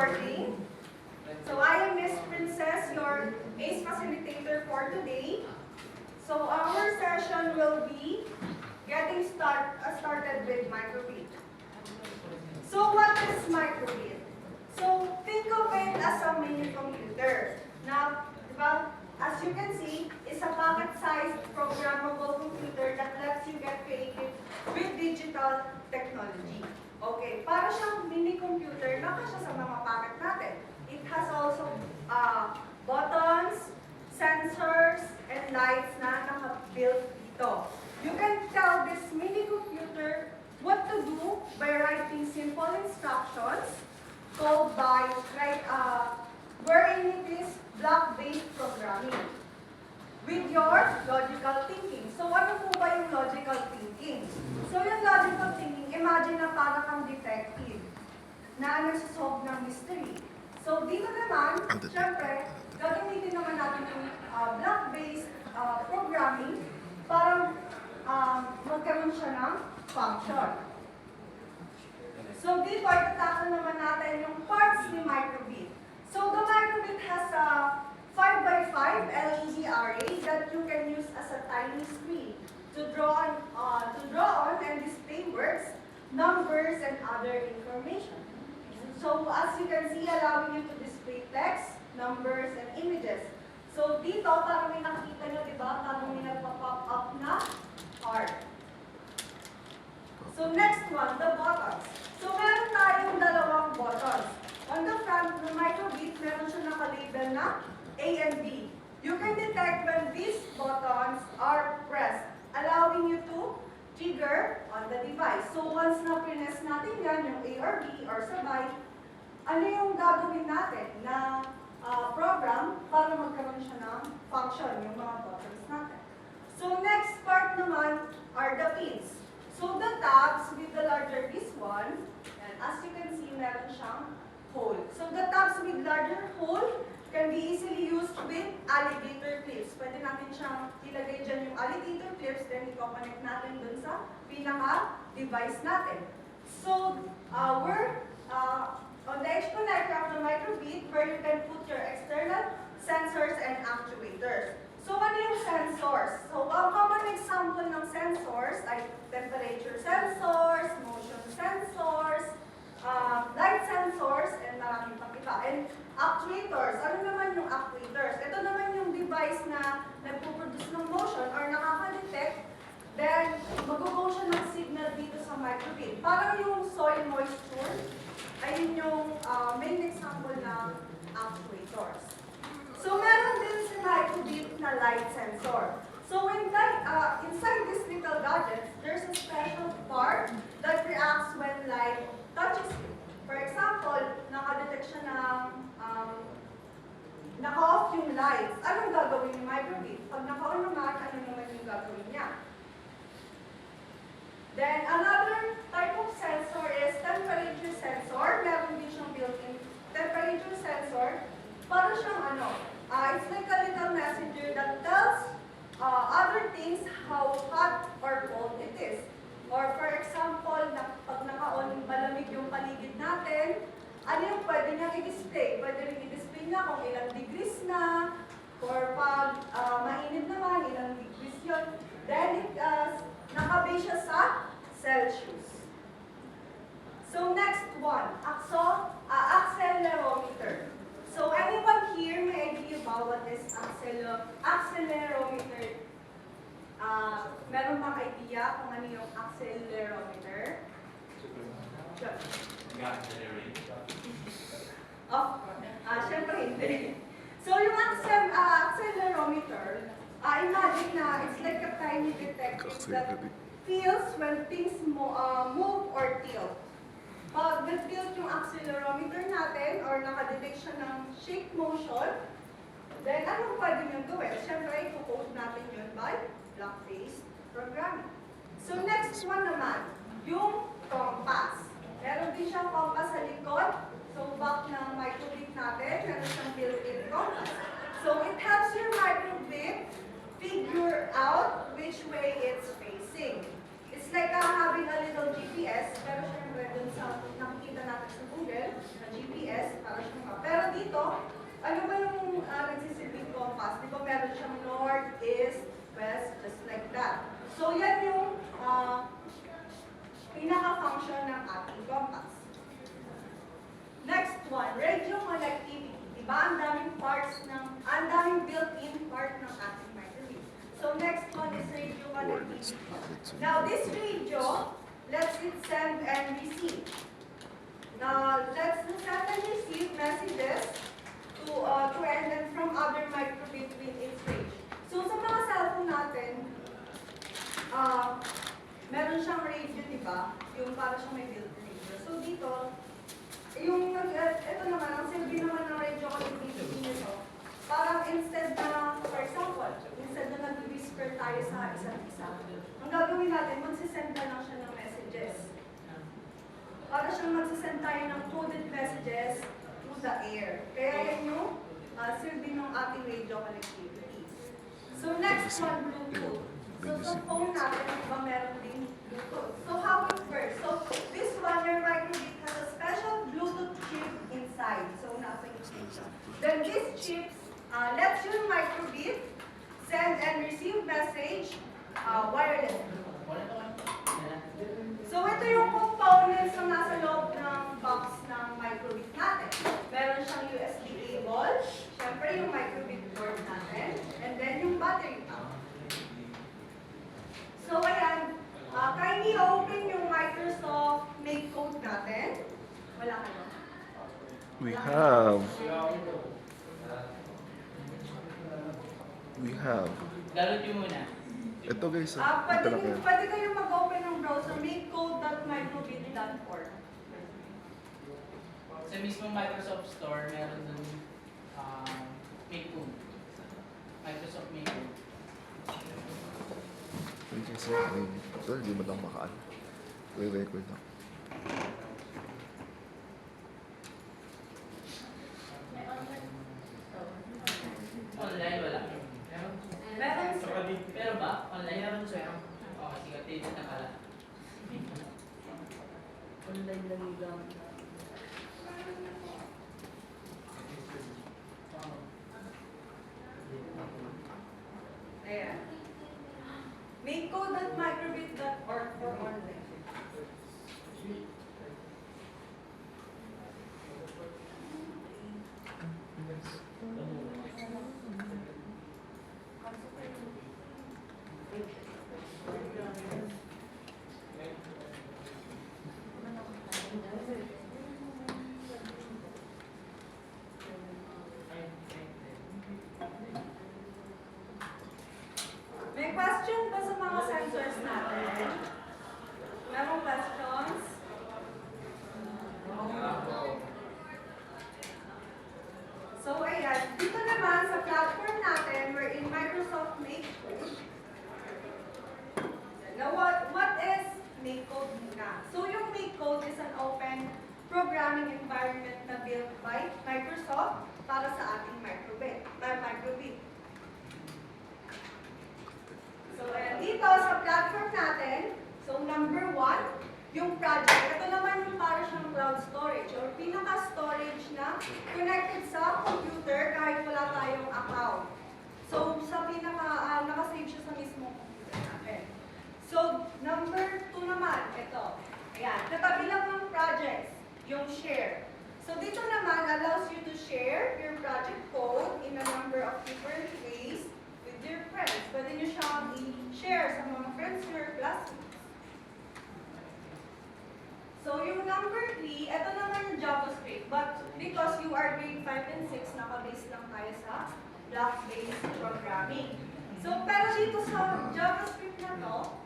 morning. So I am Miss Princess, your ACE facilitator for today. So our session will be getting started with microbit. So what is microbit? So think of it as a mini computer. Now, as you can see, it's a pocket-sized programmable computer that lets you get creative with digital technology. Okay, para siyang mini computer na kasya sa mga pocket natin. It has also buttons, sensors, and lights na naka-built dito. You can tell this mini computer what to do by writing simple instructions called wherein it is block-based programming with your logical thinking. So ano po ba yung logical thinking? So yung logical thinking, imagine na para kang detective na nagsasolve ng mystery. So dito naman, syempre, gagamitin naman natin yung block-based programming para magkaroon siya ng function. So dito, itatakal naman natin yung parts ni microbit. So the microbit has a 5x5 LED array that you can use as a tiny screen to draw on and display words, numbers, and other information. So as you can see, allowing you to display text, numbers, and images. So dito, parang may nakikita nyo, diba? Parang may nagpa-pop up na heart. So next one, the buttons. So meron tayong dalawang buttons. On the front ng microbit, meron siya nakalabel na A and B. You can detect when these buttons are pressed, allowing you to trigger on the device. So once na press natin yan, yung A or B or sabay, ano yung gagawin natin na program para magkaroon siya ng function, yung mga buttons natin. So next part naman are the pins. So the tabs with the larger this one, and as you can see, meron siyang hole. So the tabs with larger hole can be easily used with alligator clips. Pwede natin siyang ilagay dyan yung alligator clips, then i-connect natin dun sa pinaka-device natin. So we're on the edge connector of the microbit where you can put your external sensors and actuators. So ano yung sensors? So ang common example ng sensors ay temperature sensors, motion sensors, light sensors, and maraming pang iba. And actuators, ano naman yung actuators? Ito naman yung device na nagpo-produce ng motion or nakaka-detect, then mag-go siya ng signal dito sa microbit. Parang yung soil moisture, ayun yung main example ng actuators. So meron din si microbit na light sensor. So inside this little gadget, there's a special part that reacts when light touches it. For example, nakadetect siya ng naka-off yung lights. Anong gagawin ni microbit? Pag naka-on naman, ano naman yung gagawin niya? Then another type of sensor is temperature sensor. Meron din siyang built-in temperature sensor. Para siyang it's like a little messenger that tells other things how hot or cold it is. Or for example, pag naka-on malamig yung paligid natin, ano yung pwede niyang i-display? Pwede rin i-display na kung ilang degrees na, or pag mainit naman, ilang degrees yun. Then nakabase siya sa Celsius. So next one, accelerometer. So anyone here may idea about what is accelerometer? Meron bang idea kung ano yung accelerometer? Siyempre hindi. So yung accelerometer, imagine na it's like a tiny detector that feels when things move or tilt. Pag nag-tilt yung accelerometer natin or nakadetect siya ng shake motion, then anong pwede nyo gawin? Siyempre, i-code natin yun by block-based programming. So next one naman, yung compass. Meron din siyang compass sa likod. So back ng microbit natin, meron siyang built-in compass. So it helps your microbit figure out which way it's facing. It's like having a little GPS, pero syempre dun sa nakikita natin sa Google, na GPS, para one, radio connectivity. Diba? Ang daming built-in part ng ating microwave. So next one is radio connectivity. Now this radio lets it send and receive. Now let's send and receive messages to and then from other microwave within its range. So sa mga cellphone natin, meron siyang radio, di ba? Yung para siyang may built-in radio. So dito, ito naman, ang silbi naman ng radio connectivity nito, parang instead na, for example, instead na nag-whisper tayo sa isa't isa, ang gagawin natin, magsisend na lang siya ng messages. Para siyang magsisend tayo ng coded messages through the air. Kaya yan yung silbi ng ating radio connectivity. So next one, Bluetooth. So sa phone natin, diba meron din Bluetooth. So how it works? So this one, your microwave has a special Bluetooth chip inside. So nasa chip siya. Then these chips lets your microwave send and receive message wirelessly. So ito yung components na nasa loob ng box ng microwave natin. Meron siyang USB cable, syempre yung microwave board natin, and then yung battery pack. So ayan, kindly open yung Microsoft Make code natin. Wala kayo? We have. Download nyo muna. Ito guys, Pwede kayong mag-open ng browser, makecode.microbit.org. Sa mismong Microsoft Store, meron dun Make Code. Microsoft Make Code. Wait kasi, ito, hindi mo lang makaan. Record lang. Online, wala. Meron sir. Pero ba? Online? Meron sir. Okay, sige, titignan na pala. Online lang yung gamit. Ayan. Makecode.microbit.org for online. May question ba sa mga sensors natin? Merong questions? So ayan, dito naman sa platform natin, we're in Microsoft Makecode. Now what is Makecode muna? So yung Makecode is an open programming environment na built by Microsoft para sa ating microwave. So, ayan, dito sa platform natin, so number 1, yung project. Ito naman yung para siyang cloud storage or pinaka-storage na connected sa computer kahit wala tayong account. So, sa nakasave siya sa mismong computer natin. So, number 2 naman, ito. Ayan, katabi lang ng projects, yung share. So, dito naman allows you to share your project code in a number of different ways with your friends. Pwede nyo siyang i-share sa mga friends or classmates. So, yung number 3, ito naman yung JavaScript. But because you are grade 5 and 6, naka-base lang tayo sa block-based programming. So, pero dito sa JavaScript na to,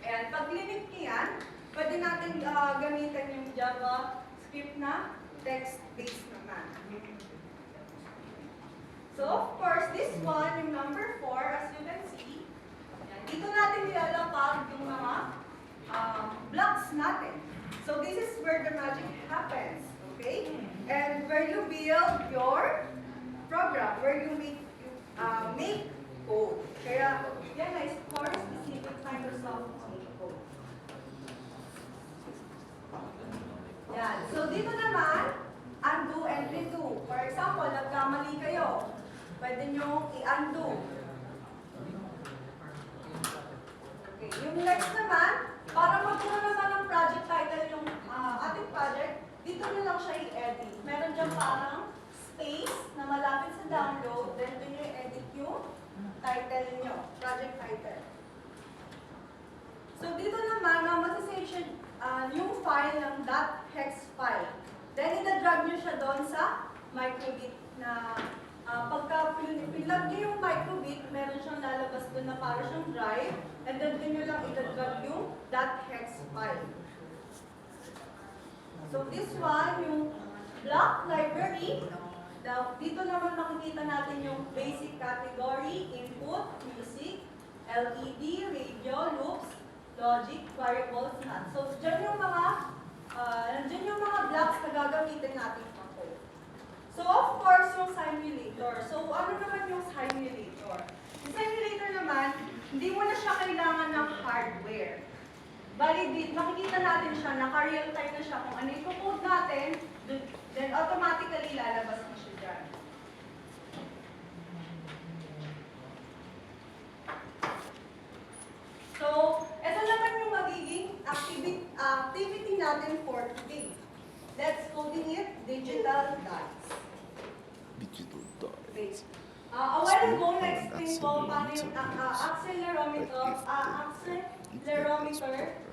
ayan, pag limit nyo yan, pwede natin gamitin yung JavaScript na text-based naman. So, of course, this one, yung number 4, as you can see, yan, dito natin nilalapag yung mga blocks natin. So, this is where the magic happens, okay? And where you build your program, where you make code. Kaya, yan ay for specific Microsoft Make code. Yan. So, dito naman, undo and redo. For example, nagkamali kayo. Pwede nyo i-undo. Okay. Yung next naman, para magkaroon naman ng project title yung ating project, dito nyo lang siya excited. So dito naman, masasave siya yung file ng .hex file. Then ida-drag nyo siya doon sa microbit na pagka pinlag nyo yung microbit, meron siyang lalabas doon na para siyang drive. And then doon nyo lang ida-drag yung .hex file. So this one, yung block library. Now, dito naman makikita natin yung basic category, input, music, LED, radio, loops, logic, variables, math. So, dyan yung mga blocks na gagamitin natin pa code. So, of course, yung simulator. So, ano naman yung simulator? Yung simulator naman, hindi mo na siya kailangan ng hardware. Bali, makikita natin siya, naka-real time na siya. Kung ano yung code natin, then automatically lalabas na siya dyan. So, ito naman yung magiging activity natin for today. Let's coding it digital dice. Digital Okay. dice. A while ago, na-explain ko paano yung accelerometer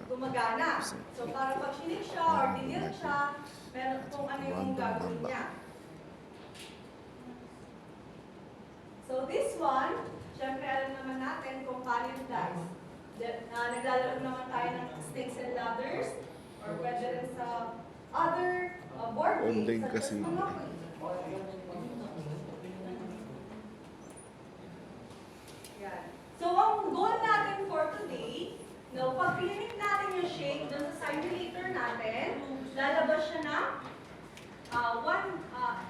gumagana. So, para pag sinig siya or dinild siya, meron kung ano yung gagawin niya. So, this one, syempre alam naman natin kung paano yung dice. Naglalaro naman tayo ng snakes and ladders or pwede rin sa other board games Online such as kasi. Monopoly. Yan. So, ang goal natin for today, no, pag clinic natin yung shake doon sa simulator natin, lalabas siya na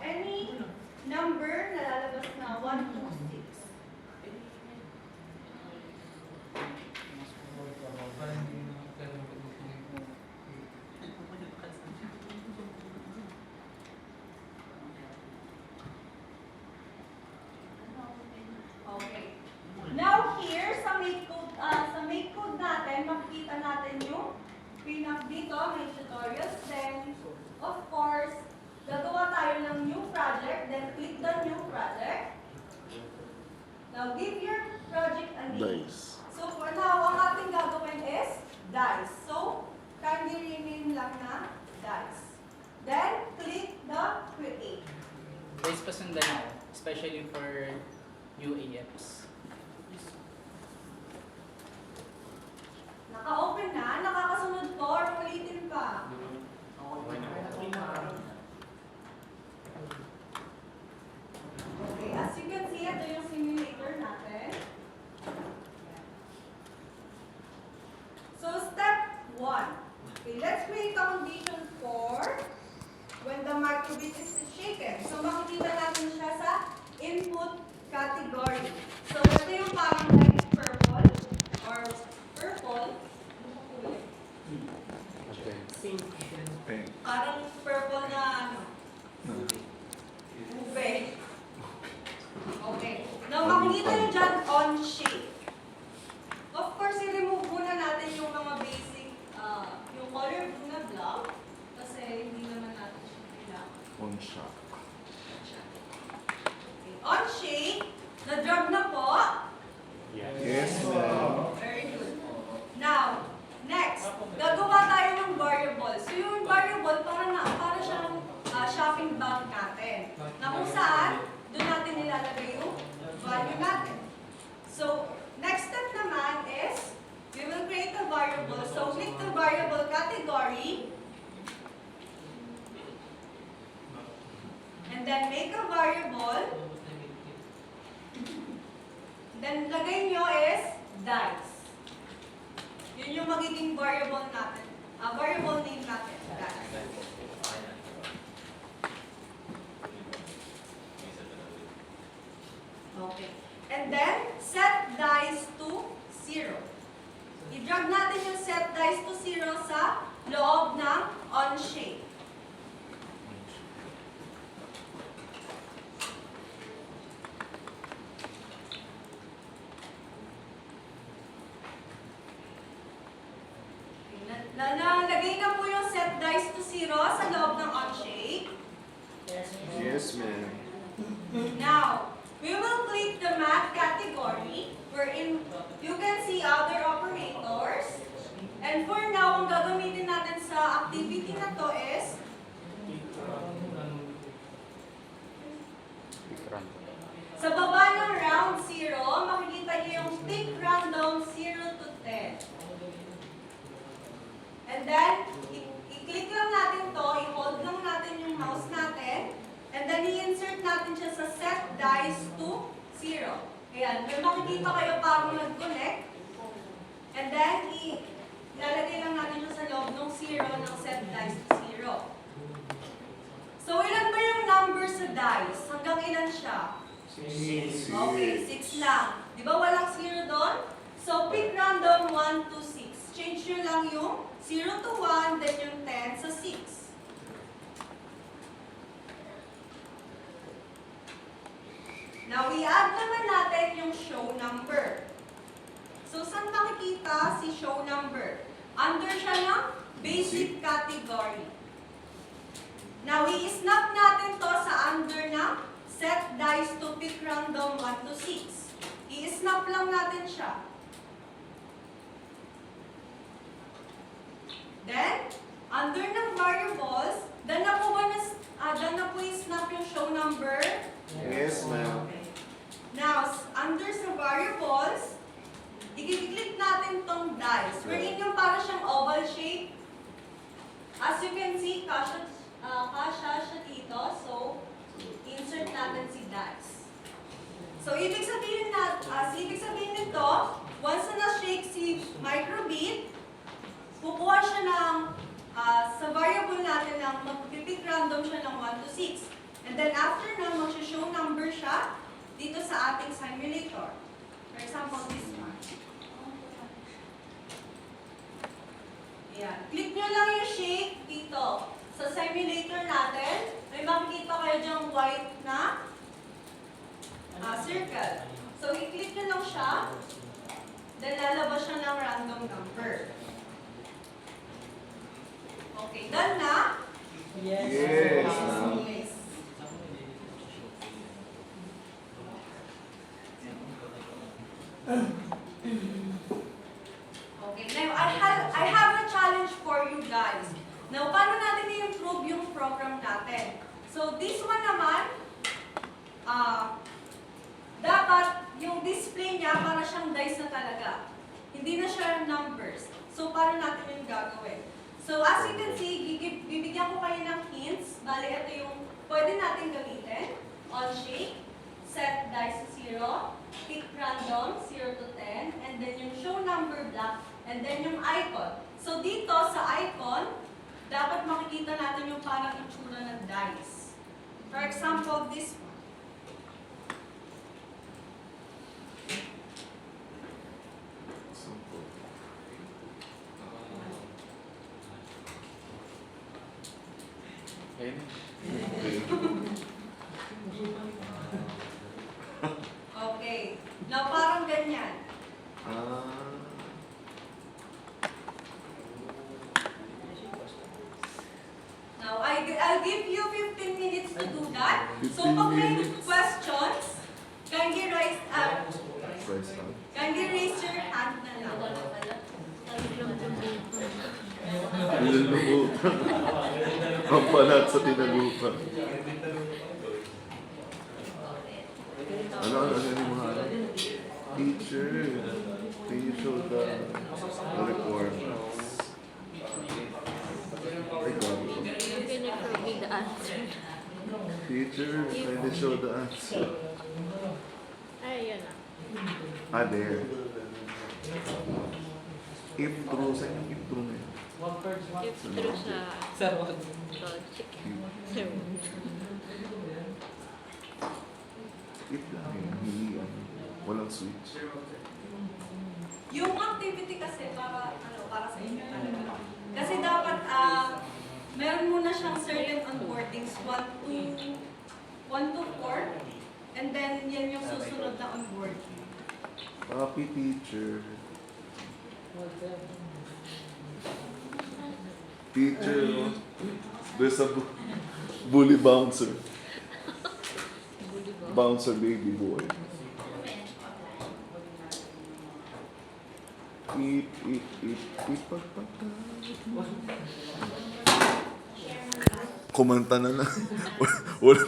any number na lalabas na 1, 2, 6. Okay. Now here, sa make code natin, makikita natin yung dito, may tutorials. Then, of course, gagawa tayo ng new project. Then, click the new project. Now, give your project a name. Dice. So, for now, ang ating gagawin is dice. So, kindly rename lang na dice. Then, click the create. Guys, pasundan ako, especially for UAFs. Naka-open na, nakakasunod to, or ulitin pa. Okay, as you can see, ito yung simulator natin. So, step 1. Okay, let's create a condition for when the microbit is shaken. So, makikita natin siya sa input category. So, ito yung parang like purple or purple. Pink. Parang purple na ano, ube. Okay. Now, makikita nyo dyan on shape. Of course, i-remove muna natin yung mga basic, yung color blue na block. Kasi hindi naman natin siya kailangan. On shot. Okay. On shape, na-drag na po. Yes, ma'am. Very good. Now, next, gagawa tayo ng variable. So, yung variable, para siyang shopping bag natin. Na kung saan, doon natin nilalagay yung value natin. So, next step naman is, we will create a variable. So, click the variable category. And then make a variable. Then, lagay nyo is dice. Yun yung magiging variable natin. Variable name natin. Dice. Okay. And then, set dice to 0. I-drag natin yung set dice to 0 sa loob ng on shape. Nalagay na po yung set dice to 0 sa loob ng on shape. Yes, ma'am. Now, we will click the math category wherein you And for now, ang gagamitin natin sa activity na to is sa baba ng round 0, makikita niyo yung pick random 0 to 10. And then, i-click lang natin to, i-hold lang natin yung mouse natin, and then i-insert natin siya sa set dice to 0. Ayan, may makikita kayo parang nag-connect. And then, ilalagay lang natin siya sa loob ng 0 ng set dice to 0. So, ilan ba yung number sa dice? Hanggang ilan siya? 6. Okay, 6 lang. Di ba walang 0 doon? So, pick random 1 to 6. Change nyo lang yung 0 to 1, then yung 10 sa 6. Now, i-add naman natin yung show number. So, saan makikita si show number? Under siya ng basic category. Now, i-snap natin to sa under ng set dice to pick random 1 to 6. I-snap lang natin siya. Then, under ng variables, dan na po i-snap yung show number? Yes, ma'am. Now, under sa variables, i-click natin tong dice. Wherein yung para siyang oval shape. As you can see, kasha siya dito. So, insert natin si dice. So, ibig sabihin nito, once na na-shake si microbit, kukuha siya ng, sa variable natin ng mag-pick random siya ng 1 to 6. And then after na, mag-show number siya dito sa ating simulator. For example, this one. Ayan. Click nyo lang yung shake dito. Sa simulator natin, may makikita kayo dyang white na circle. So, i-click nyo lang siya. Then, lalabas siya ng random number. Okay, done na? Yes, ma'am. Yes. Okay, now I have a challenge for you guys. Now, paano natin i-improve yung program natin? So, this one naman, dapat yung display niya para siyang dice na talaga. Hindi na siya numbers. So, paano natin yung gagawin? So, as you can see, bibigyan ko kayo ng hints. Bali, ito yung pwede natin gamitin. On shake, set dice to 0, pick random, 0 to 10, and then yung show number black, and then yung icon. So, dito sa icon, dapat makikita natin yung parang itsura ng dice. For example, this one. Okay. Now, parang ganyan. Now, I'll give you 15 minutes to do that. So, 15 pag may minutes. questions, kindly raise your hand na lang. Nilulubutan. Ang balat sa tinalupan. Ano yung mga teacher, can you show the requirements? Ay, grabe ko. Can you provide the answer? Teacher, can you show the answer? Ay, yun na. There. If true, saan yung if true na yun? If true siya. Sarwag. Sir. If lang yun, hindi ano, walang switch. Yung activity kasi para sa inyo talaga. Kasi dapat meron muna siyang certain onboardings 1 to 4, and then yan yung susunod na onboarding. Copy teacher. Teacher, there's a bully bouncer. Bouncer baby boy. pagpata. Kumanta na lang. Wala